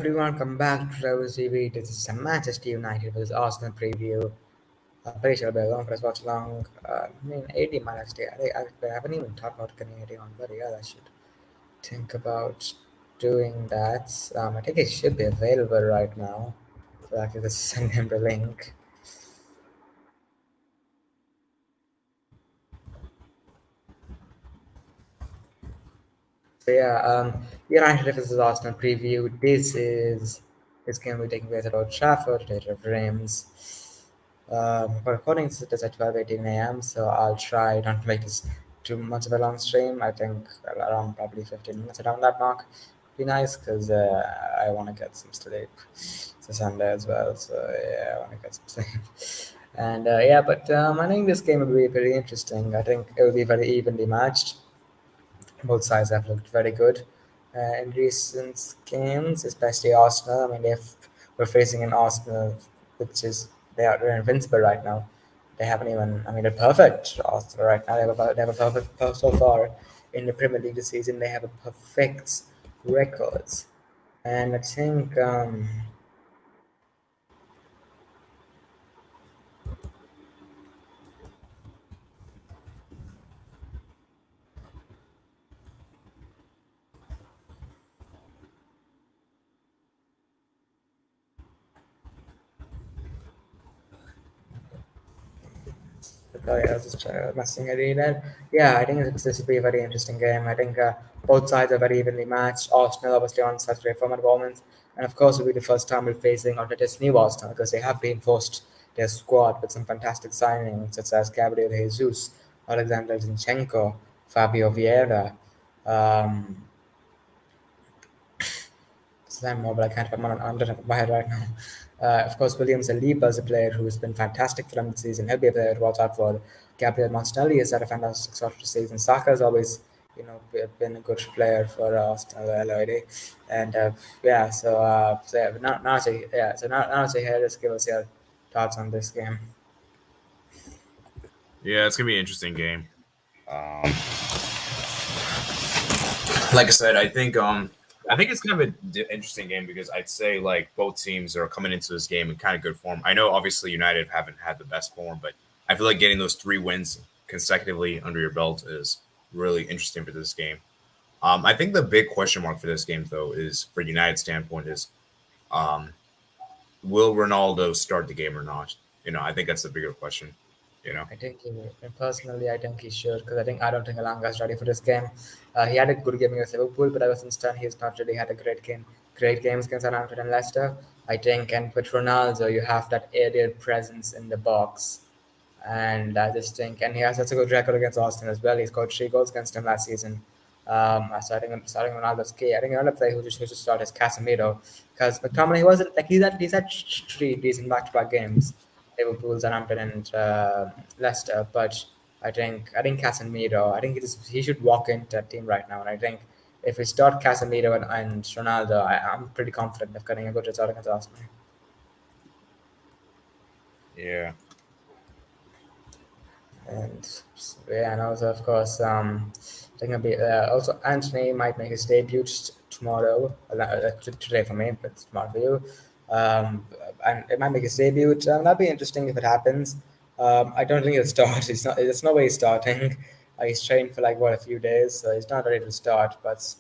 everyone, come back to Rebels TV. This is a Manchester United vs Arsenal preview. Pretty sure it'll be long for us to watch long. 80 might actually. I haven't even thought about getting 80 on, but yeah, I should think about doing that. I think it should be available right now. So I can just send him the link. So yeah, United vs Arsenal preview. This game will be taking place at Old Trafford, later of Reims. But recording this at 12:18 a.m., so I'll try not to make this too much of a long stream. I think around probably 15 minutes around that mark. Be nice because I want to get some sleep. It's a Sunday as well, so yeah, I want to get some sleep. And yeah, but I think this game will be pretty interesting. I think it will be very evenly matched. Both sides have looked very good in recent games, especially Arsenal. I mean, we're facing an Arsenal which is they're invincible right now. They haven't even. I mean, they're perfect. Arsenal right now. They have a perfect so far in the Premier League this season. They have a perfect records, and I think sorry, I was just messing it in. Yeah, I think this will be a very interesting game. I think both sides are very evenly matched. Arsenal obviously on such great form at the moment, and of course, it'll be the first time we're facing Arteta's new Arsenal because they have reinforced their squad with some fantastic signings such as Gabriel Jesus, Alexander Zinchenko, Fabio Vieira. Um, Sam more, but I can't remember on the top of my head right now. Of course, William Saliba is a player who's been fantastic for them this season. He'll be a player to watch out for. Gabriel Martinelli has had a fantastic start to the season. Saka has always, been a good player for Arsenal, LOD. And yeah, so yeah, now to hear, just give us your thoughts on this game. Yeah, it's gonna be an interesting game. Um, like I said, I think it's kind of an interesting game because I'd say like both teams are coming into this game in kind of good form. I know obviously United haven't had the best form, but I feel like getting those 3 wins consecutively under your belt is really interesting for this game. I think the big question mark for this game though is for United standpoint is um, will Ronaldo start the game or not? I think that's the bigger question. You know. I think personally, I think he should because I don't think Alanga is ready for this game. He had a good game against Liverpool, but ever since then, he's not really had a great games against Southampton and Leicester. I think, and with Ronaldo, you have that aerial presence in the box, and I just think, and he has such a good record against Austin as well. He scored 3 goals against him last season. Starting Ronaldo's key. I think another player who should start is Casemiro because McTominay he wasn't like he's had 3 decent back-to-back games, Liverpool, Southampton, and Leicester. But I think Casemiro. I think he should walk into that team right now, and I think if we start Casemiro and Ronaldo, I'm pretty confident of getting a good result against Arsenal. Yeah. And yeah, and also of course, I think it'll be, also Anthony might make his debut tomorrow. Today for me, but it's tomorrow for you. Um, and it might make his debut. That'd be interesting if it happens. I don't think he'll start. He's not. There's no way he's starting. He's trained for like what a few days, so he's not ready to start. But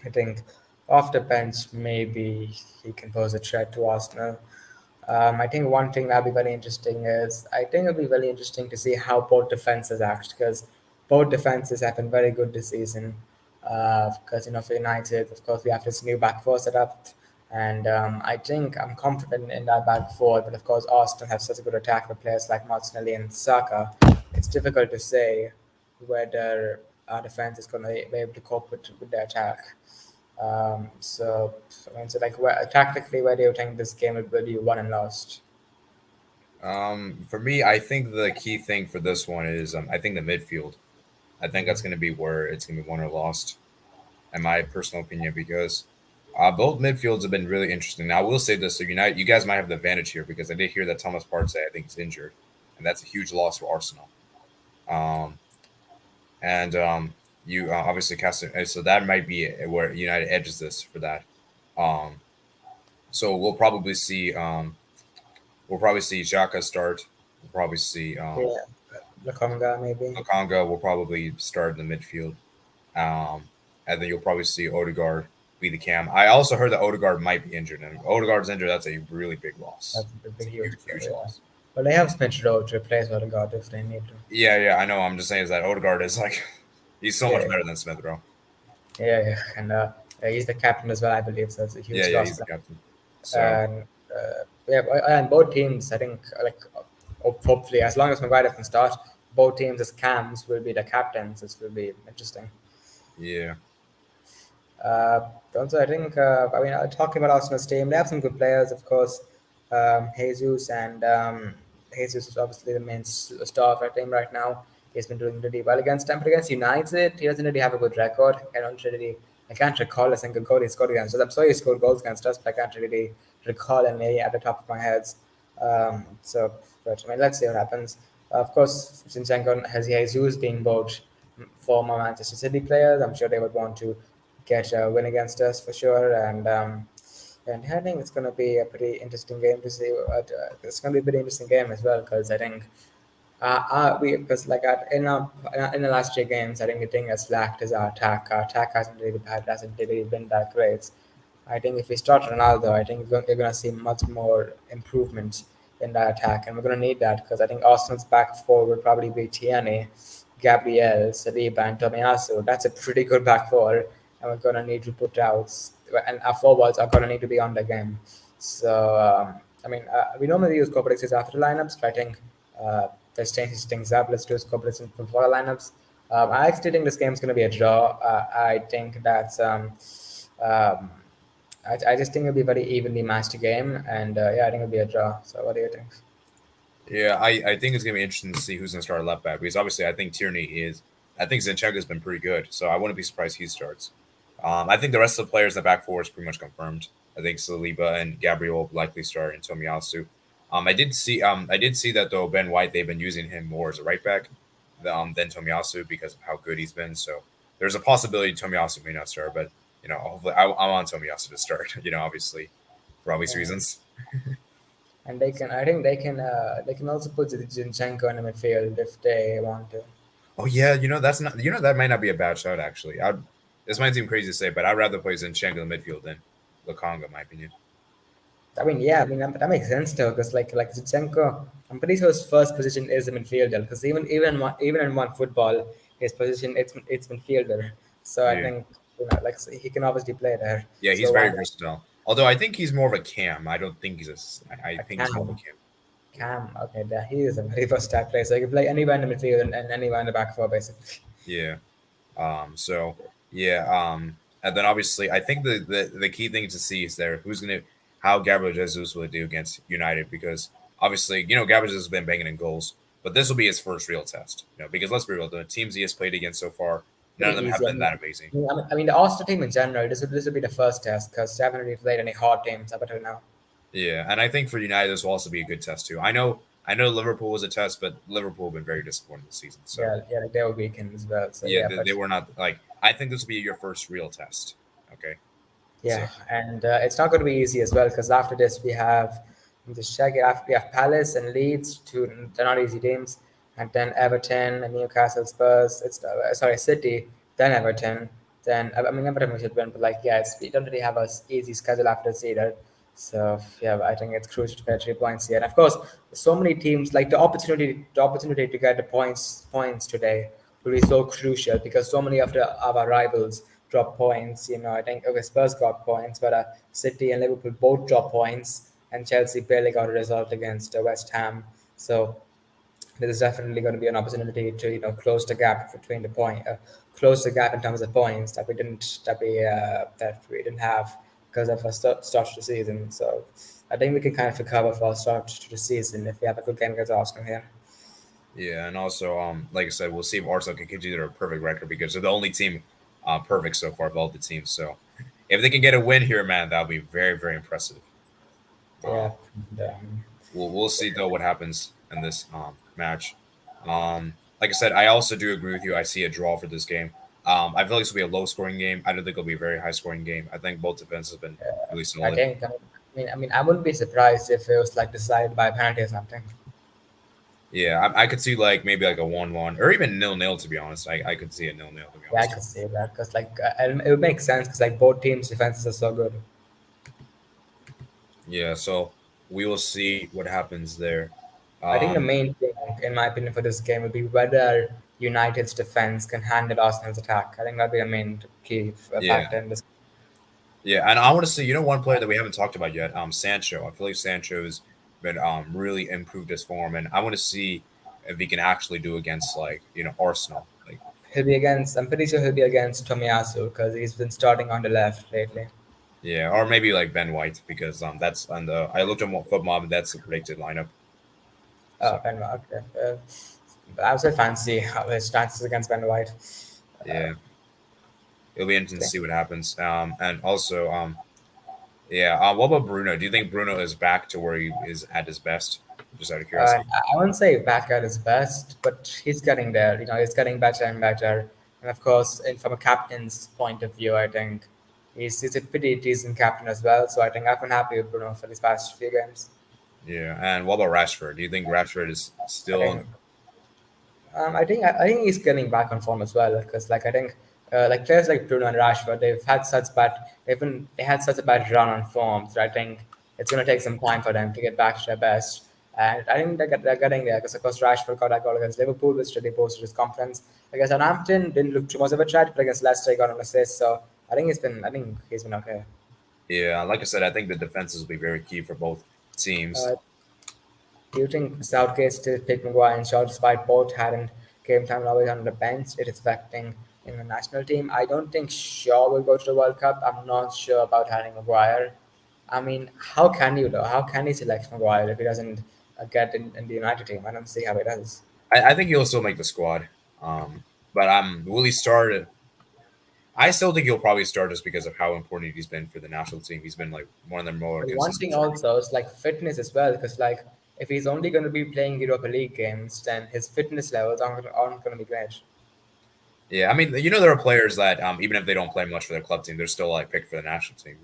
I think off the bench, maybe he can pose a threat to Arsenal. I think one thing that'll be very interesting is I think it'll be very interesting to see how both defenses act because both defenses have been very good this season. Because for United, of course, we have this new back four set up, and I think I'm confident in that back four. But of course, Arsenal have such a good attack with players like Martinelli and Saka. It's difficult to say whether our defense is going to be able to cope with the attack. So like, tactically, where do you think this game will be won and lost? For me, I think the key thing for this one is I think the midfield. I think that's going to be where it's going to be won or lost, in my personal opinion, because both midfields have been really interesting. Now, I will say this: so you guys might have the advantage here because I did hear that Thomas Partey, I think, is injured, and that's a huge loss for Arsenal. Um, and you obviously cast it, so that might be where United edges this for that. Um, So we'll probably see Xhaka start. We'll probably see Yeah, Lakonga maybe. Lokanga will probably start in the midfield. Um, and then you'll probably see Odegaard be the cam. I also heard that Odegaard might be injured, and if Odegaard's injured, that's a really big loss. That's a It's big a huge huge, blow, huge yeah. loss. But they have Smith Rowe to replace Odegaard if they need to. Yeah, yeah, I know. I'm just saying is that Odegaard is like he's so much Yeah, better than Smith Rowe. yeah, yeah. And he's the captain as well, I believe. So it's a Yeah, huge yeah, loss he's for the captain. them. So And yeah, and both teams, I think, like hopefully, as long as Maguire can start, both teams as cams will be the captains. This will be interesting. yeah, Also, I think, talking about Arsenal's team, they have some good players, of course. Jesus and Jesus is obviously the main star of our team right now. He's been doing really well against them, but against United, he doesn't really have a good record. I can't recall a single goal he scored against us. I'm sorry he scored goals against us, but I can't really recall any at the top of my head. But I mean, let's see what happens. Of course, Zinchenko has Jesus being both former Manchester City players. I'm sure they would want to get a win against us for sure. And I think it's going to be a pretty interesting game to see. It's going to be a pretty interesting game as well because I think we because like in the last three games, I think the thing has lacked is our attack. Our attack hasn't really been that great. I think if we start Ronaldo, I think you're going to see much more improvement in that attack, and we're going to need that because I think Arsenal's back four will probably be Tierney, Gabriel, Saliba, and Tomiyasu. That's a pretty good back four, and we're going to need to put out, and our forwards are going to need to be on the game. So, we normally use competencies after the lineups, but I think let's change these things up. Let's do competencies before the lineups. I actually think this game's going to be a draw. I think that's. Um, I just think it'll be a very evenly matched game, and yeah, I think it'll be a draw. So, what do you think? yeah. I think it's gonna be interesting to see who's gonna start at left back because obviously I think Tierney is. I think Zinchenko's been pretty good, so I wouldn't be surprised he starts. I think the rest of the players in the back four is pretty much confirmed. I think Saliba and Gabriel will likely start, and Tomiyasu. I did see that though Ben White they've been using him more as a right back than Tomiyasu because of how good he's been. So there's a possibility Tomiyasu may not start, but hopefully I'm on Tomiyasu to start. Obviously for obvious Yeah. reasons. And they can, I think they can also put Zinchenko in the midfield if they want to. Oh yeah, that's not that might not be a bad shot actually. This might seem crazy to say, but I'd rather play Zinchenko in the midfield than Lokanga, in my opinion. I mean, yeah, I mean that makes sense though, because like Zinchenko, I'm pretty sure his first position is a midfielder, because even in one football, his position it's midfielder. So I Yeah, think like so he can obviously play there. yeah, he's So why very not versatile. Although I think he's more of a cam. I don't think I a think he's more of a Cam? cam. Cam, okay, there he is a very versatile player. So he can play anywhere in the midfield and anywhere in the back four basically. Yeah. So yeah. And then obviously I think the key thing to see is there how Gabriel Jesus will do against United because obviously Gabriel Jesus has been banging in goals, but this will be his first real test. Because let's be real, the teams he has played against so far, none Pretty of them have easy. been that amazing. I mean, the All-Star team in general, this would be the first test because they haven't really played any hard teams up until now. Yeah, and I think for United this will also be a good test too. I know Liverpool was a test, but Liverpool have been very disappointing this season. So Yeah, yeah, like they were weekend as well. So yeah, yeah, they but were not like I think this will be your first real test. Okay, so yeah, and it's not going to be easy as well because after this we have just check it. After we have Palace and Leeds, two they're not easy teams, and then Everton and Newcastle, Spurs. It's sorry, City, then Everton, then I mean Everton we should win, but like yeah, we don't really have a easy schedule after this either. So yeah, I think it's crucial to get 3 points here. And of course, so many teams like the opportunity to get the points today will be so crucial because so many of our rivals drop points. I think okay, Spurs got points, but City and Liverpool both drop points, and Chelsea barely got a result against West Ham. So there is definitely going to be an opportunity to close the gap between close the gap in terms of points that we didn't have because of a start to the season. So I think we can kind of recover for our start to the season if we have a good game against Arsenal here. yeah, and also like I said, we'll see if Arsenal can continue their perfect record because they're the only team perfect so far of all the teams. So if they can get a win here, man, that'll be very very impressive. Um, Yeah, and, we'll see though what happens in this match. Like I said, I also do agree with you. I see a draw for this game. I feel like this will be a low scoring game. I don't think it'll be a very high scoring game. I think both defenses have been really I solid. think I mean, I wouldn't be surprised if it was like decided by penalty or something. Yeah, I could see like maybe like a 1-1 or even 0-0. To be honest, I could see a 0-0. To be Yeah, I honest. could say that because like it would make sense because like both teams' defenses are so good. Yeah, so we will see what happens there. I think the Um, main thing, in my opinion, for this game would be whether United's defense can handle Arsenal's attack. I think that'd be the main key yeah, factor in this. yeah, and I want to see one player that we haven't talked about yet, Sancho. I feel like Sancho's been really improved his form, and I want to see if he can actually do against like Arsenal. Like He'll be against. I'm pretty sure he'll be against Tomiyasu because he's been starting on the left lately. yeah, or maybe like Ben White because that's on the I looked at FootMob and that's the predicted lineup. So Oh, Ben White. Okay. I also fancy how his chances against Ben White. yeah, it'll be interesting to Okay. see what happens. And also yeah, what about Bruno? Do you think Bruno is back to where he is at his best? Just out of curiosity. I wouldn't say back at his best, but he's getting there. He's getting better and better. And of course, from a captain's point of view, I think he's a pretty decent captain as well. So I think I've been happy with Bruno for these past few games. Yeah, and what about Rashford? Do you think Rashford is I still? think I think he's getting back on form as well because like I think like players like Bruno and Rashford they had such a bad run on form. So I think it's going to take some time for them to get back to their best. And I think they're getting there because of course Rashford got that goal against Liverpool, which really boosted his confidence. Against Southampton didn't look too much of a threat, but against Leicester he got an assist. So I think he's been okay. Yeah, like I said, I think the defenses will be very key for both teams. Uh, Do you think Southgate still picked Maguire and Shaw despite both hadn't game time always on the bench? It is affecting in the national team. I don't think Shaw will go to the World Cup. I'm not sure about having Maguire. I mean, how can you though? How can he select Maguire if he doesn't get in the United team? I don't see how he does. I think he'll still make the squad. But will he start? I still think he'll probably start just because of how important he's been for the national team. He's been like one of the more But one consistent thing starters. also is like fitness as well, because like if he's only going to be playing Europa League games, then his fitness levels aren't going to be great. Yeah, I mean, there are players that even if they don't play much for their club team, they're still like picked for the national team.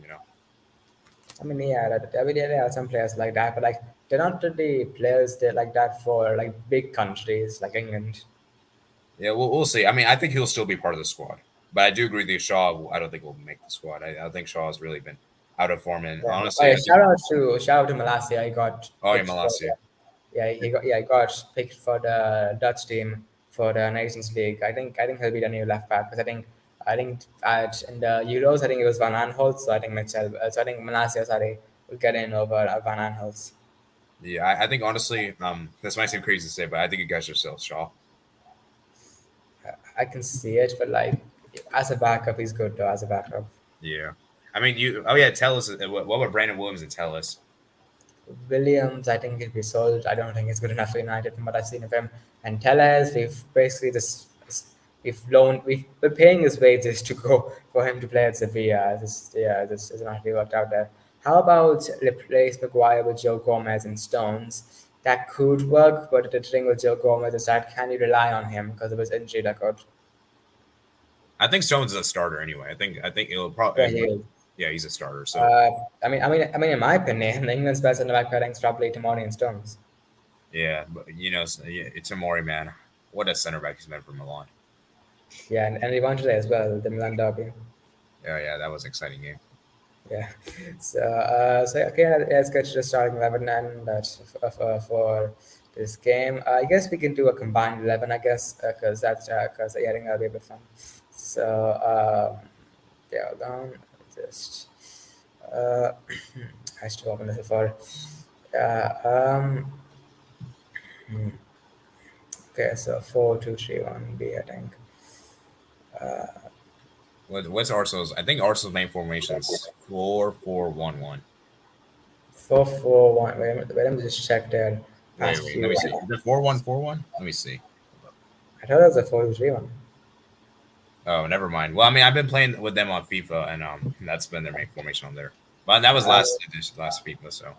I mean, yeah, there are some players like that, but like they're not really players that like that for like big countries like England. Yeah, we'll see. I mean, I think he'll still be part of the squad, but I do agree with you, Shaw. I don't think will make the squad. I think Shaw has really been out of form, and Yeah. Oh, honestly, yeah, I think. shout out to Malasia. He got Oh yeah, picked for Malacia. he got picked for the Dutch team for the Nations League. I think he'll be the new left back because I think at in the Euros I think it was Van Aanholt. So I think so I think Malasia sorry will get in over Van Aanholt. Yeah, I think honestly, this might seem crazy to say, but I think you guys are still Shaw. I can see it, but like as a backup, he's good though. As a backup. Yeah, I mean, you. Oh yeah, tell us. What about Brandon Williams and tell us? Williams, I think he'll be sold. I don't think he's good enough for United from what I've seen of him. And Tellez, we've basically we've been paying his wages to go for him to play at Sevilla. This has not really worked out there. How about replace Maguire with Joe Gomez and Stones? That could work, but the thing with Joe Gomez is that can you rely on him because of his injury record? I think Stone's a starter anyway. I think it'll Yeah, probably. he is. Yeah, he's a starter. So Uh, in my opinion, England's best center back pairing is probably Tomori and Stones. yeah, but yeah, it's Amori, man. What a center back he's been for Milan. Yeah, and he won today as well, the Milan derby. Yeah, yeah, that was an exciting game. Yeah. So okay, let's get to the starting 11 and that's for this game. I guess we can do a combined 11, I guess, because yeah, I think that'll be a bit fun. So yeah, hold on, just uh, I should open this before. Um, hmm, okay, so 4-2-3-1 B, I think. What's Arsenal's? I think Arsenal's main formation is 4-4-1-1. 4-4-1. Wait, let me just check their Wait, past wait. Let few. me see. Is it 4-1-4-1? Let me see. I thought it was a 4-2-3-1. Oh, never mind. Well, I mean, I've been playing with them on FIFA, and that's been their main formation on there. But that was Uh, last FIFA. So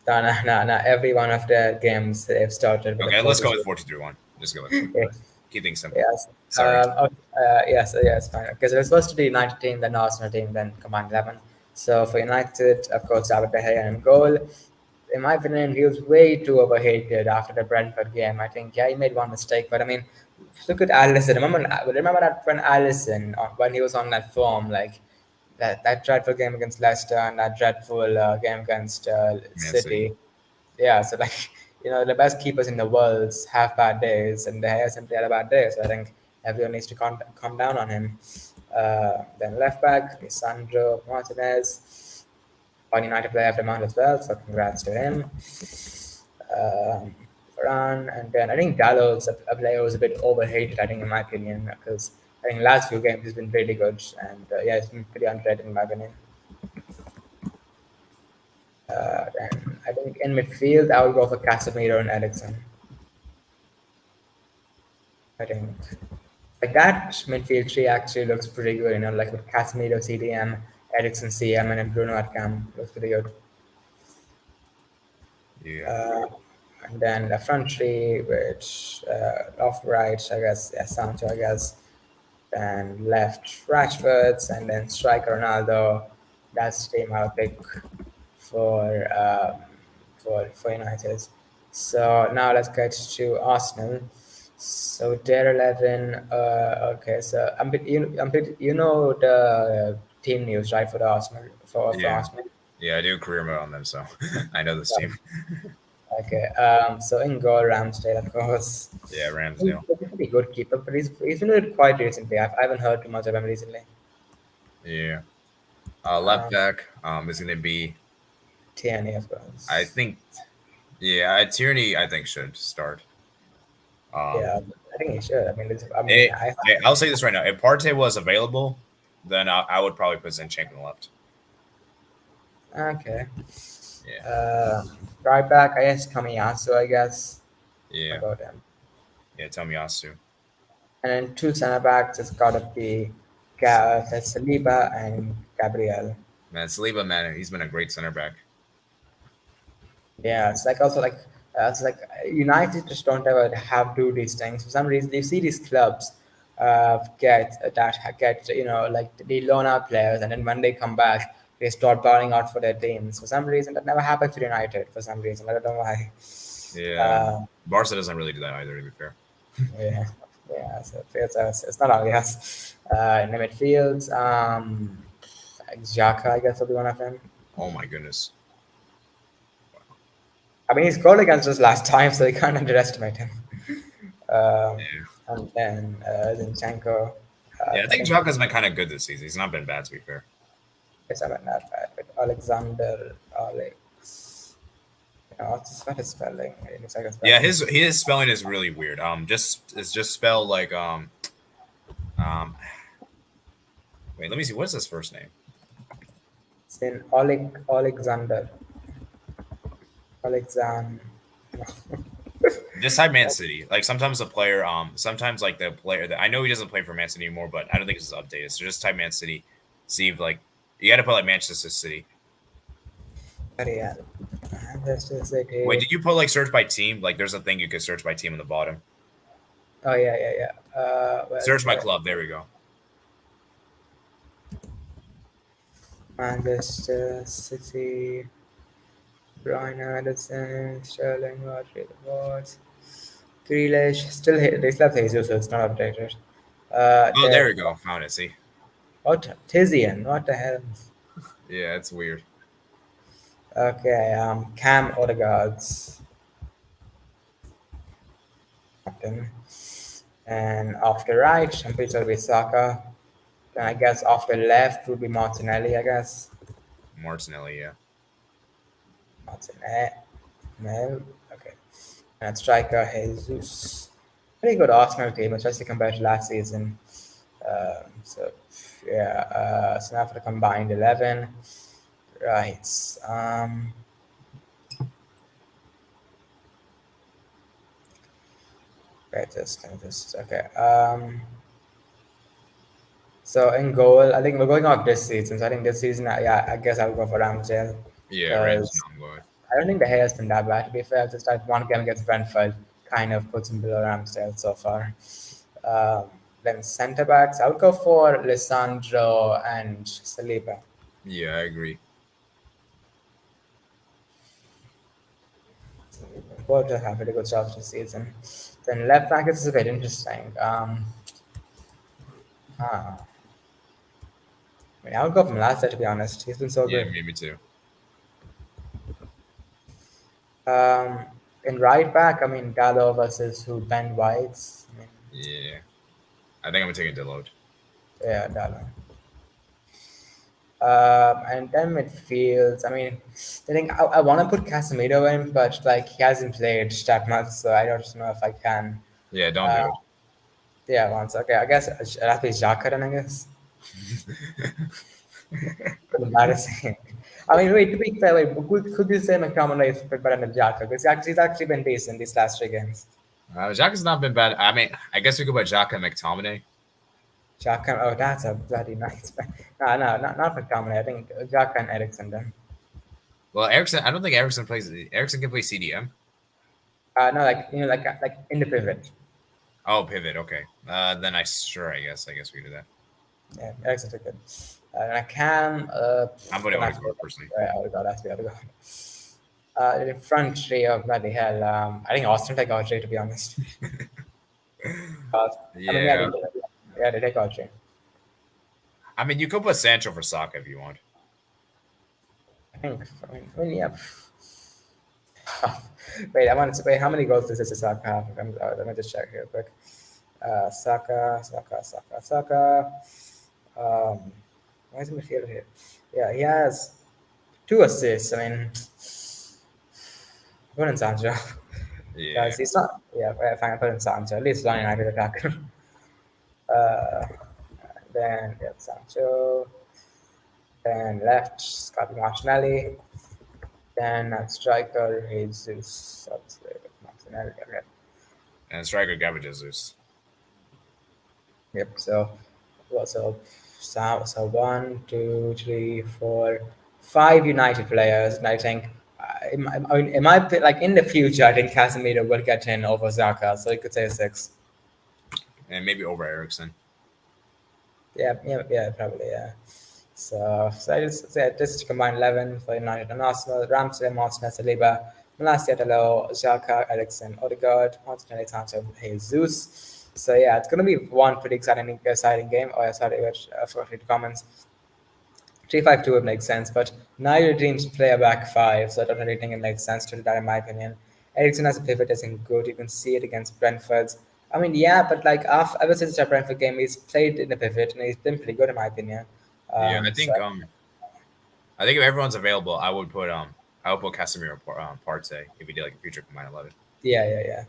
no, no, no, no. Every one of the games they've started with a okay, let's go with 4-2-3. 4-2-3-1. Just go with it. Okay. Keep things simple. Yes. Sorry. Okay, yes, yes, fine. Because it was supposed to be United team, then Arsenal team, then combined 11. So for United, of course, David De Gea in goal. In my opinion, he was way too overhated after the Brentford game. I think, yeah, he made one mistake, but I mean, look at Allison. Remember that when Allison, when he was on that form, like that dreadful game against Leicester and that dreadful game against Man City. City. Yeah, so like the best keepers in the world have bad days, and De Gea simply had a bad day. So I think everyone needs to calm down on him. Then left back, Lisandro Martinez, on United Player of the Month as well. So congrats to him. Um, Varane, and then I think Dallow's a player who's a bit overhated. I think, in my opinion, because I think last few games he's been really good, and yeah, he's been pretty underrated in my opinion. Then I think in midfield I would go for Casemiro and Eriksen. I think like that midfield tree actually looks pretty good. Like with Casemiro CDM, Eriksen CM, and then Bruno at cam looks pretty good. Yeah. And then the front three, which off right, I guess, yeah, Sancho, I guess. Then left Rashford, and then striker Ronaldo. That's the team I'll pick for for United. So now let's get to Arsenal. So their 11. Okay, so you know the team news, right, for the Arsenal for Yeah. Arsenal. Yeah, I do career mode on them, so I know this team. Okay. So in goal, Ramsdale, of course. Yeah, He's Ramsdale. a pretty good keeper, but he's been doing quite recently. I haven't heard too much of him recently. Yeah. Left Um, back is going to be, Tierney, of I course. think, yeah, Tierney, I think should start. Um, Yeah, I think he should. I mean, it, I'll say this right now: if Partey was available, then I would probably put Zinchenko on the left. Okay. Yeah, Right back, I guess Kamiyasu, I guess. yeah, About him. yeah. Tomiyasu. And then two center backs, it's got to be Saliba and Gabriel. Man, Saliba, man, he's been a great center back. Yeah, it's like also like it's like United just don't ever have do these things for some reason. You see these clubs get like they loan out players, and then when they come back, they start bowing out for their teams. For some reason, that never happens to United. For some reason, I don't know why. Yeah, Uh, Barca doesn't really do that either. To be fair. yeah, yeah. So it's not obvious. In the midfield, Xhaka, I guess will be one of them. Oh my goodness. I mean, he scored against us last time, so you can't underestimate him. Yeah, And then Zinchenko. yeah. I I think think Xhaka's been kind of good this season. He's not been bad, to be fair. it's not that bad. But Alexander Alex. What is spelling? It looks like a Yeah, spelling. his spelling is really weird. It's just spelled like um. Wait, let me see. What's his first name? It's in Alexander. Alexander. Just type Man City. Like sometimes sometimes like the player that I know he doesn't play for Man City anymore, but I don't think this is updated. So just type Man City. See if like you got to put like Manchester City. Yeah. Manchester Wait, City. did you put like search by team? Like there's a thing you could search by team on the bottom. Oh yeah. Where Search is by it? club. There we go. Manchester City. Brian Anderson, Sterling, Rodri, Watts, Grealish. They still have Jesus, so it's not updated. Oh, there we go. Found it. See. What Tizian? What the hell? Yeah, it's weird. Okay, Cam Odegaard's captain, and off the right, I'm pretty sure it'll be Saka. Then I guess off the left would be Martinelli. I guess Martinelli. Yeah. Martinelli. No, okay. And striker Jesus. Pretty good Arsenal team, especially compared to last season. So yeah, so now for the combined 11. Right. Right, just okay. So in goal, I think we're going off this season. So I think this season, yeah, I guess I'll go for Ramsdale Yeah, Ramsey. because I'm going. I don't think the hair has been that bad. To be fair, just like one game against Brentford kind of puts him below Ramsdale so far. Then centre backs, I would go for Lisandro and Saliba. Yeah, I agree. Porter have a really good start to the season. Then left back is a bit interesting. Huh. I mean, I would go from Lasta to be honest. He's been so Yeah, good. me too. Um, in right back, I mean, Gallo versus who? Ben Whites. I mean, Yeah, I think I'm taking Deload. yeah, Gallo. And then midfield. I mean, I think I want to put Casemiro in, but like he hasn't played that much, so I don't know if I can. Yeah, don't Uh, do it. yeah, once. Okay, I guess I'll have to be Xhaka then. I guess. But embarrassing. I mean, wait. To be fair, wait, could you say McTominay is better than Xhaka? Because he's actually been decent these last three games. Xhaka has not been bad. I mean, I guess we could put Xhaka and McTominay. Xhaka. Oh, that's a bloody nice. No, no, not McTominay. I think Xhaka and Ericsson then. Well, Ericsson, I don't think Ericsson plays. Ericsson can play CDM. No, like like in the pivot. Oh, pivot. Okay. Then I guess. I guess we do that. Yeah, Ericsson's a good. And I can. I'm putting Gonna have to go. Odegaard personally. Odegaard has to be Odegaard. In front three of bloody hell. I think Austin take Audrey to be honest. Uh, I mean, Yeah. yeah, they take Audrey. I mean, you could put Sancho for Saka if you want. I think. Yeah. Wait, I want to wait. How many goals does this Saka have? Let me just check here quick. Saka. Why is the midfielder here? Yeah, he has two assists. I mean, put in Sancho. Yeah. Guys, he's not. Yeah, fine. Put in Sancho. At least one United attacker. Uh, then yeah, Sancho. Then left, Scotty Martinelli. Then at striker, Jesus. Obviously, Martinelli. Okay. And striker Gabriel Jesus. Yep. So one, two, three, four, five United players, and I think. Like in the future, I think Casemiro will get in over Zaka, so you could say six. And maybe over Ericsson. Yeah, probably, yeah. So I just said this is combined 11 for United and Arsenal. Ramsey, Martinez, Saliba, Malacia, Delo, Xhaka, Ericsson, Odegaard, Martinelli, Sancho, Jesus. So yeah, it's gonna be one pretty exciting game. Oh, yeah, sorry, which I forgot to read the comments. 3-5-2 would make sense, but neither teams play a back five, so I don't really think it makes sense to do that in my opinion. Ericsson as a pivot isn't good. You can see it against Brentford's. I mean, yeah, but like ever since the Brentford game, he's played in the pivot and he's been pretty good in my opinion. Yeah, So I think if everyone's available, I would put Casemiro Partey if we did like a future combined 11. yeah.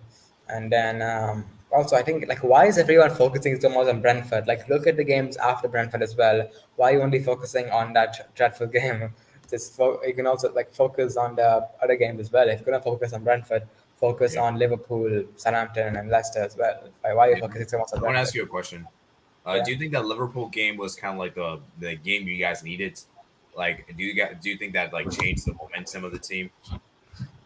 And then also, I think like why is everyone focusing so much on Brentford? Like, look at the games after Brentford as well. Why are you only focusing on that dreadful game? You can also like focus on the other games as well. If you're gonna focus on Brentford, focus Yeah. on Liverpool, Southampton, and Leicester as well. Why are you Yeah. focusing so much on I want to ask Brentford? you a question. Yeah. Do you think that Liverpool game was kind of like the game you guys needed? Like, do you think that like changed the momentum of the team?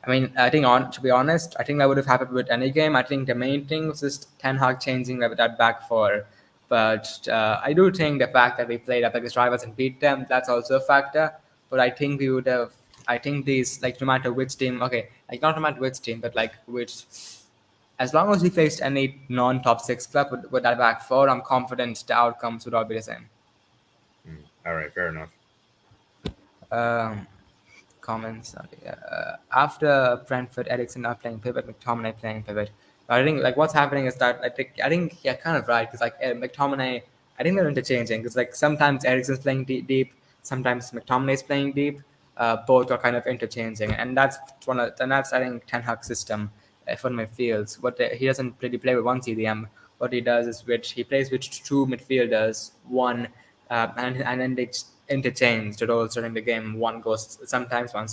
I mean, I think to be honest, I think that would have happened with any game. I think the main thing was just Ten Hag changing that back four. But I do think the fact that we played up against rivals and beat them, that's also a factor. But I think we would have. I think these like no matter which team, okay, like not no matter which team, but like which, as long as we faced any non-top six club with that back four, I'm confident the outcomes would all be the same. All right, fair enough. Um, Comments. Okay. After Brentford, Ericsson are playing pivot, McTominay playing pivot. But I think like what's happening is that I think yeah, kind of right because like McTominay, I think they're interchanging because like sometimes Ericsson's playing deep, sometimes McTominay's playing deep. Both are kind of interchanging, and that's I think Ten Hag's system for midfields. He doesn't really play with one CDM. What he does is he plays with two midfielders, one and then they interchange the roles during the game. One goes sometimes one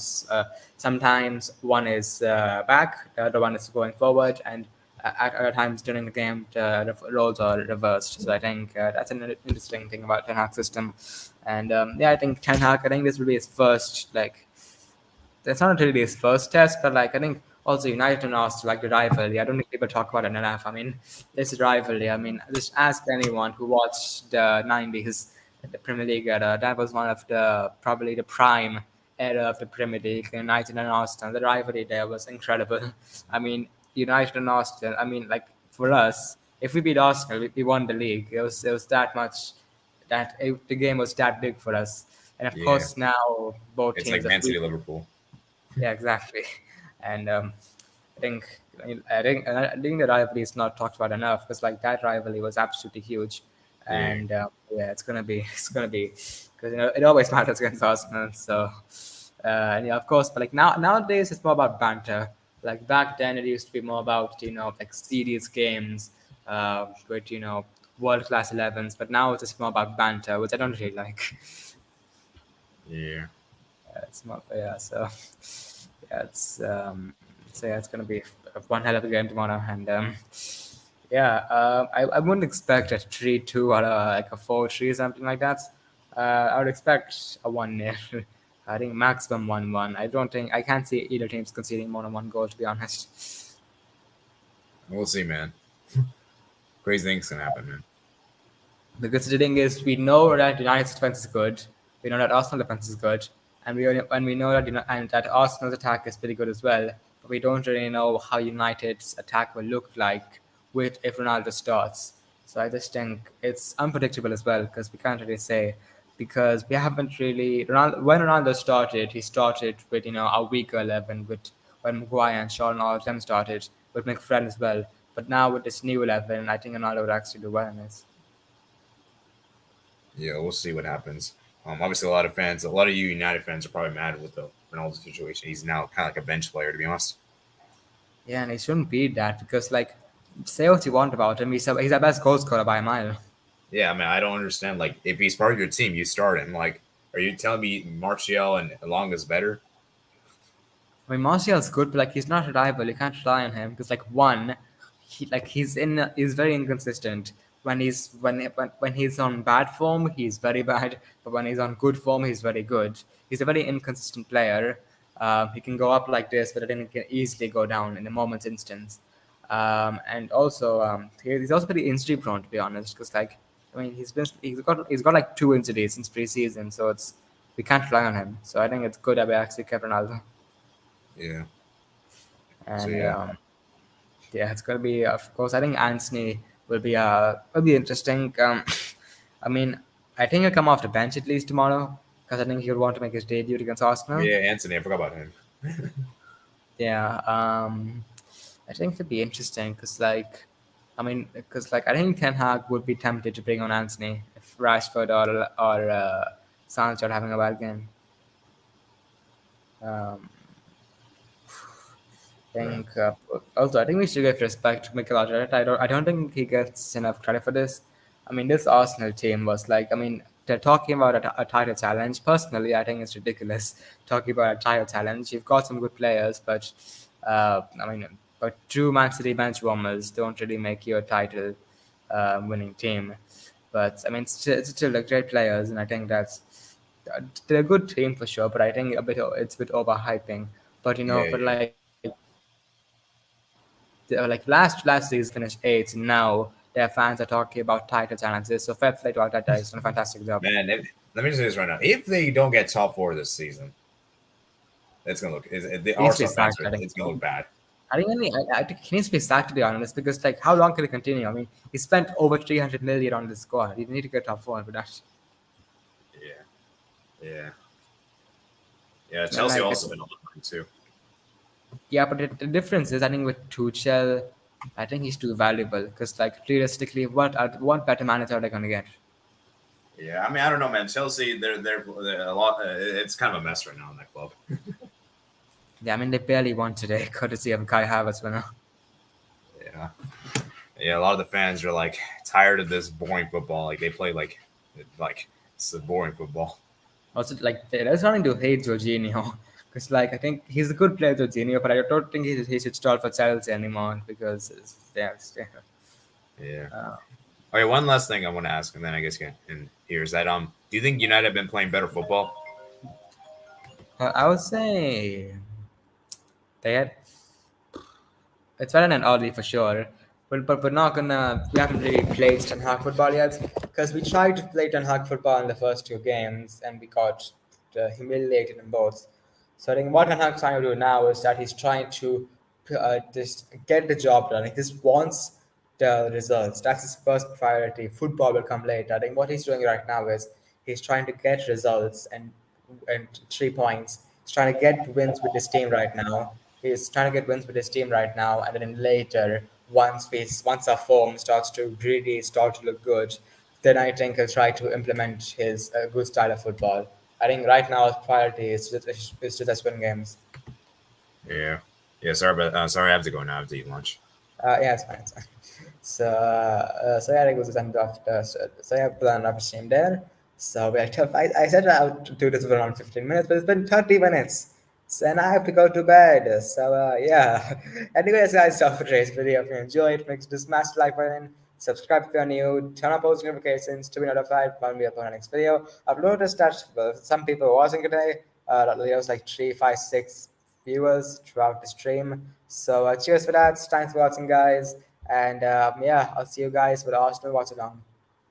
is back, the other one is going forward, and at other times during the game the roles are reversed. So I think that's an interesting thing about Ten Hag system, and yeah, I think Ten Hag. I think this will be his first like. That's not really his first test, but like I think also United and Arsenal, like the rivalry. I don't think people talk about it enough. I mean, this rivalry. I mean, just ask anyone who watched the '90s. in the Premier League era. That was one of the probably the prime era of the Premier League. United and Arsenal, the rivalry there was incredible. I mean, United and Arsenal. I mean, like for us, if we beat Arsenal, we won the league. It was that much the game was that big for us. And of Yeah, course, now both it's like teams have Man City, Liverpool. yeah, exactly. And I think I think the rivalry is not talked about enough because like that rivalry was absolutely huge, Yeah, and yeah, it's gonna be because it always matters against Arsenal. So and yeah, of course, but like nowadays it's more about banter. Like back then, it used to be more about like serious games with world class 11s, but now it's just more about banter, which I don't really like. yeah. It's not yeah. So yeah, it's gonna be one hell of a game tomorrow, and yeah, I wouldn't expect a 3-2 or like a 4-3 something like that. I would expect a 1-0. I think maximum 1-1. I can't see either teams conceding more than one goal, to be honest. We'll see, man. Crazy things can happen, man. Because the thing is, we know that United's defense is good. We know that Arsenal defense is good, and we know that and that Arsenal's attack is pretty good as well. But we don't really know how United's attack will look like with if Ronaldo starts. So I just think it's unpredictable as well because we can't really say because we haven't really when Ronaldo started, he started with a weaker 11 with when Maguire and Shaw and all of them started with McFred as well. But now with this new 11, I think Ronaldo would actually do well in this. Yeah, we'll see what happens. Obviously, a lot of you United fans are probably mad with the Ronaldo situation. He's now kind of like a bench player, to be honest. Yeah, and he shouldn't be that because, like, say what you want about him, he's the best goal scorer by a mile. Yeah, I mean, I don't understand. Like, if he's part of your team, you start him. Like, are you telling me Martial and Elong is better? I mean, Martial's good, but like, he's not reliable. You can't rely on him because, like, he's very inconsistent. When he's on bad form, he's very bad. But when he's on good form, he's very good. He's a very inconsistent player. He can go up like this, but then he can easily go down in a moment's instance. And also, he's also pretty injury prone, to be honest. Because like, I mean, he's got like 2 injuries since preseason, so it's we can't rely on him. So I think it's good that we actually kept Ronaldo. Yeah. So And yeah, yeah, it's gonna be of course. I think Anthony will be interesting. I mean, I think he'll come off the bench at least tomorrow because I think he'll want to make his debut against Arsenal. yeah, Anthony. I forgot about him. Yeah, I think it'd be interesting because I think Ten Hag would be tempted to bring on Anthony if Rashford or Sancho are having a bad game. Um, Right. think also I think we should give respect to Mikel Arteta. I don't think he gets enough credit for this. I mean, this Arsenal team was like, I mean, they're talking about a title challenge. Personally, I think it's ridiculous talking about a title challenge. You've got some good players, but but true Man City bench warmers don't really make you a title winning team. But I mean, it's still like great players, and I think they're a good team for sure. But I think it's a bit overhyping. But Yeah, but yeah. like last season finished eighth. Now their fans are talking about title challenges. So fair play to Arteta. He's done a fantastic job. Man, let me just say this right now. If they don't get top four this season, it's gonna look. The He needs to be Arsenal fans sacked. are. I think. It's gonna look bad. I think he needs to be sacked to be honest, because like how long can he continue? I mean, he spent over 300 million on this squad. He need to get top four for that. Yeah, yeah, yeah. And Chelsea like, also been a lot too. yeah, but the difference is, I think with Tuchel, I think he's too valuable because like realistically, what better manager are they gonna get? Yeah, I mean, I don't know, man. Chelsea, they're a lot. It's kind of a mess right now in that club. Yeah, I mean they barely won today, courtesy of Kai Havertz winner. Yeah, yeah. A lot of the fans are like tired of this boring football. Like they play like it's a boring football. Also, like they're starting to hate Jorginho because, like, I think he's a good player, Jorginho, but I don't think he should start for Chelsea anymore because Yeah. uh, Okay, one last thing I want to ask, and then I guess in here is that do you think United have been playing better football? I would say they had it's better than Oli for sure, but we're not gonna. We haven't really played Ten Hag football yet because we tried to play Ten Hag football in the first two games and we got humiliated in both. So I think what Ten Hag's trying to do now is that he's trying to just get the job done. He just wants the results. That's his first priority. Football will come later. I think what he's doing right now is he's trying to get results and 3 points. He's trying to get wins with his team right now. He's trying to get wins with his team right now, and then later, once our form starts to really start to look good, then I think he'll try to implement his good style of football. I think right now his priority is to just win games. Yeah. Yeah. Sorry, but sorry, I have to go now. I have to eat lunch. Yeah, it's fine. It's fine. So yeah, I think it was the end of so yeah, plan of stream there. So we have I said I would do this for around 15 minutes, but it's been 30 minutes. So and I have to go to bed. So yeah. Anyways, guys, stop for today's video. If you enjoyed, make sure to smash the like button, subscribe if you're new, turn on post notifications to be notified when we upload our next video. I've noticed that some people are watching today. There was like 3, 5, 6 viewers throughout the stream. So cheers for that. Thanks for watching, guys. And yeah, I'll see you guys with Arsenal watch along.